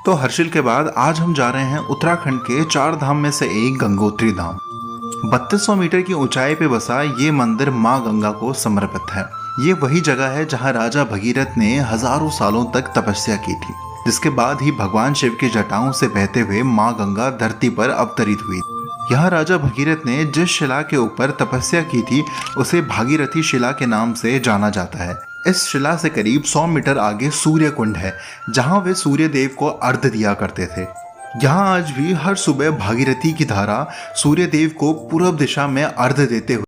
तो हर्षिल के बाद आज हम जा रहे हैं उत्तराखंड के 4 धाम में से एक गंगोत्री धाम। 3200 मीटर की ऊंचाई पे बसा ये मंदिर माँ गंगा को समर्पित है। ये वही जगह है जहाँ राजा भगीरथ ने हजारों सालों तक तपस्या की थी, जिसके बाद ही भगवान शिव की जटाओं से बहते हुए माँ गंगा धरती पर अवतरित हुई। यहाँ राजा भगीरथ ने जिस शिला के ऊपर तपस्या की थी उसे भागीरथी शिला के नाम से जाना जाता है। इस शिला से करीब 100 मीटर आगे सूर्य कुंड है, जहाँ वे सूर्य देव को अर्घ्य दिया करते थे। यहाँ आज भी हर सुबह भागीरथी की धारा सूर्य देव को पूर्व दिशा में अर्घ्य देते हुए